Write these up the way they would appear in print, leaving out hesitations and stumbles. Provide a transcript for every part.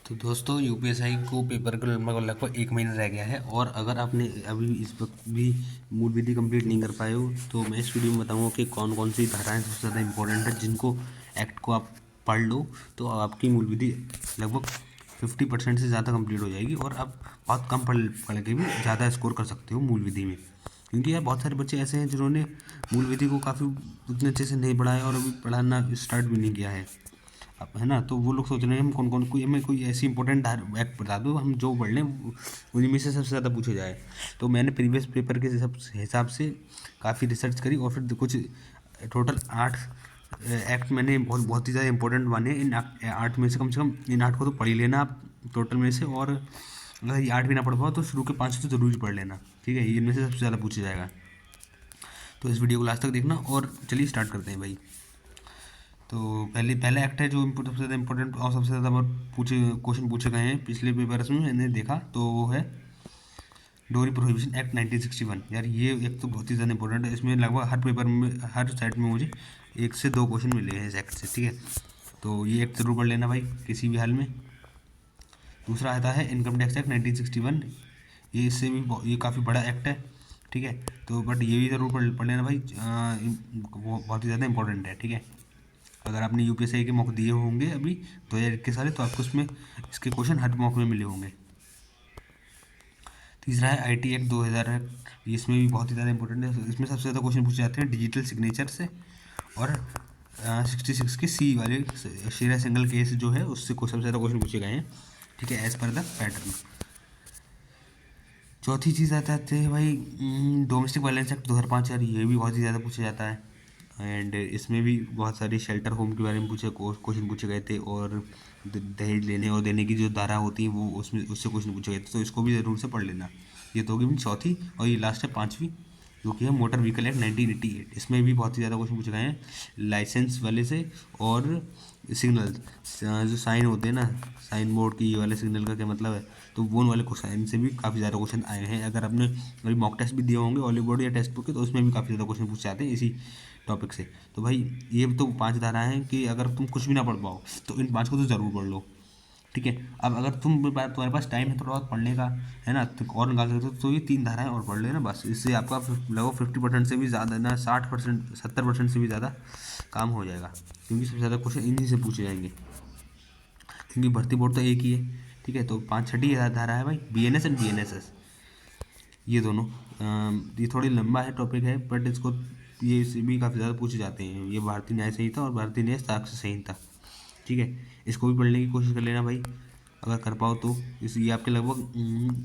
तो दोस्तों यूपीएसआई को पेपर को लगभग 1 महीना रह गया है। और अगर आपने अभी इस वक्त भी मूल विधि कंप्लीट नहीं कर पाए हो तो मैं इस वीडियो में बताऊंगा कि कौन कौन सी धाराएं सबसे ज़्यादा इंपॉर्टेंट है, जिनको एक्ट को आप पढ़ लो तो आपकी मूल विधि लगभग 50% से ज़्यादा कंप्लीट हो जाएगी और आप बहुत कम पढ़ के भी ज़्यादा स्कोर कर सकते हो मूल विधि में। क्योंकि यार बहुत सारे बच्चे ऐसे हैं जिन्होंने मूल विधि को काफ़ी उतने अच्छे से नहीं पढ़ा है और अभी पढ़ाना स्टार्ट भी नहीं किया है। अब है ना, तो वो लोग सोच रहे हैं हम कौन कौन कोई हमें कोई ऐसी इंपॉर्टेंट एक्ट बता दो हम जो पढ़ लें उन्हीं में से सबसे ज़्यादा पूछे जाए। तो मैंने प्रीवियस पेपर के हिसाब से काफ़ी रिसर्च करी और फिर कुछ टोटल 8 एक्ट मैंने बहुत बहुत ही ज़्यादा इंपॉर्टेंट माने। इन 8 में से कम इन 8 को तो पढ़ ही लेना आप टोटल में से। और अगर ये 8 भी ना पढ़ पाओ तो शुरू के 5 तो ज़रूर पढ़ लेना, ठीक है। इनमें से सबसे ज़्यादा पूछा जाएगा। तो इस वीडियो को लास्ट तक देखना और चलिए स्टार्ट करते हैं भाई। तो पहला एक्ट है जो सबसे ज़्यादा इंपॉर्टेंट और सबसे ज़्यादा क्वेश्चन पूछे गए हैं पिछले पेपर्स में मैंने देखा, तो वो है डोरी प्रोहिबिशन एक्ट 1961। यार ये एक तो बहुत ही ज़्यादा इंपॉर्टेंट है। इसमें लगभग हर पेपर में हर साइड में मुझे 1 से 2 क्वेश्चन मिले हैं इस एक्ट से, ठीक है। तो ये एक्ट ज़रूर पढ़ लेना भाई किसी भी हाल में। दूसरा आता है इनकम टैक्स एक्ट 1961। ये इससे भी ये काफ़ी बड़ा एक्ट है, ठीक है। तो बट ये भी ज़रूर पढ़ लेना भाई, वो बहुत ही ज़्यादा इंपॉर्टेंट है, ठीक है। अगर आपने यूपीएससी के मौके दिए होंगे अभी 2021 वाले तो आपको उसमें इसके क्वेश्चन हर मौके में मिले होंगे। तीसरा है आईटी एक्ट 2000 है। इसमें भी बहुत ही ज़्यादा इंपॉर्टेंट है। इसमें सबसे ज़्यादा क्वेश्चन पूछे जाते हैं डिजिटल सिग्नेचर से और 66 के सी वाले शेयर सिंगल केस जो है उससे सबसे ज़्यादा क्वेश्चन पूछे गए हैं, ठीक है, एज पर द पैटर्न। चौथी चीज़ आ जाती है भाई डोमेस्टिक वायलेंस एक्ट 2005। यार ये भी बहुत ही ज़्यादा पूछा जाता है एंड इसमें भी बहुत सारी शेल्टर होम के बारे में क्वेश्चन पूछे गए थे और दहेज लेने और देने की जो धारा होती है वो उससे क्वेश्चन पूछे गए थे। तो इसको भी ज़रूर से पढ़ लेना। ये तो होगी चौथी। और ये लास्ट है पाँचवीं, जो कि है मोटर व्हीकल एक्ट 1988। इसमें भी बहुत ही ज़्यादा क्वेश्चन पूछे गए हैं लाइसेंस वाले से और सिग्नल जो साइन होते हैं ना, साइन बोर्ड की ये वाले सिग्नल का क्या मतलब है, तो वो वाले साइन से भी काफ़ी ज़्यादा क्वेश्चन आए हैं। अगर आपने अभी मॉक टेस्ट भी दिए होंगे ऑल बोर्ड या टेस्ट बुक के तो उसमें भी काफ़ी ज़्यादा क्वेश्चन पूछे जाते हैं इसी टॉपिक से। तो भाई ये तो 5 धाराएं हैं कि अगर तुम कुछ भी ना पढ़ पाओ तो इन 5 को तो ज़रूर पढ़ लो, ठीक है। अब अगर तुम्हारे पास टाइम है थोड़ा बहुत पढ़ने का, है ना, तो और निकाल सकते हो तो ये 3 धाराएं और पढ़ लेना बस। इससे आपका लगभग 50% से भी ज़्यादा ना 60% 70% से भी ज़्यादा काम हो जाएगा, क्योंकि सबसे ज़्यादा क्वेश्चन इन्हीं से पूछे जाएंगे। क्योंकि भर्ती बोर्ड तो एक ही है, ठीक है। तो 6ठी धारा है भाई बीएनएस एंड बीएनएसएस, ये दोनों ये थोड़ी लंबा है टॉपिक है बट इसको ये इससे भी काफ़ी ज़्यादा पूछे जाते हैं। ये भारतीय न्याय संहिता और भारतीय न्याय साक्ष्य संहिता, ठीक है। इसको भी पढ़ने की कोशिश कर लेना भाई अगर कर पाओ तो। ये आपके लगभग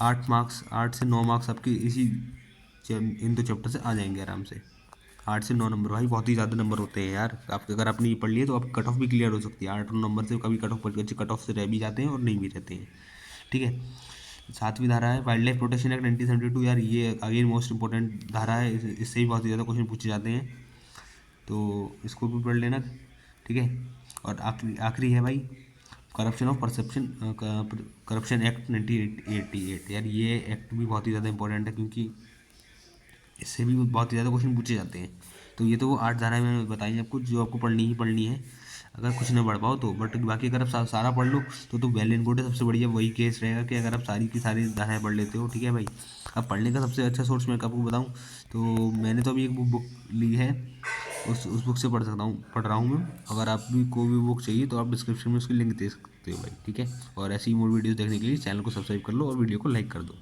8 से 9 मार्क्स आपके इन 2 चैप्टर से आ जाएंगे आराम से। 8 से 9 नंबर भाई बहुत ही ज़्यादा नंबर होते हैं यार आपके। अगर आपने ये पढ़ लिए तो आप कट ऑफ भी क्लियर हो सकती है। 8 नंबर से कभी कट ऑफ से रह भी जाते हैं और नहीं भी रहते हैं, ठीक है। 7वीं धारा है वाइल्ड लाइफ प्रोटेक्शन एक्ट 1972। यार ये अगेन मोस्ट इंपॉर्टेंट धारा है, इससे भी बहुत ही ज़्यादा क्वेश्चन पूछे जाते हैं, तो इसको भी पढ़ लेना, ठीक है। और आखिरी है भाई corruption of perception corruption act 1988। यार ये एक्ट भी बहुत ही ज़्यादा इंपॉर्टेंट है क्योंकि इससे भी बहुत ही ज़्यादा क्वेश्चन पूछे जाते हैं। तो ये तो वो 8 धाराएं मैंने बताई आपको जो आपको पढ़नी ही पढ़नी है अगर कुछ ना पढ़ पाओ तो। बट बाकी अगर आप सारा पढ़ लो तो वेल एंड गुड है। सबसे बढ़िया वही केस रहेगा कि अगर आप सारी की सारी धाराएं पढ़ लेते हो, ठीक है भाई। अब पढ़ने का सबसे अच्छा सोर्स मैं आपको बताऊं तो मैंने तो अभी एक बुक ली है, उस बुक से पढ़ रहा हूँ मैं। अगर आप भी कोई भी बुक चाहिए तो आप डिस्क्रिप्शन में उसकी लिंक दे सकते हो भाई, ठीक है। और ऐसी ही मोर वीडियोज़ देखने के लिए चैनल को सब्सक्राइब कर लो और वीडियो को लाइक कर दो।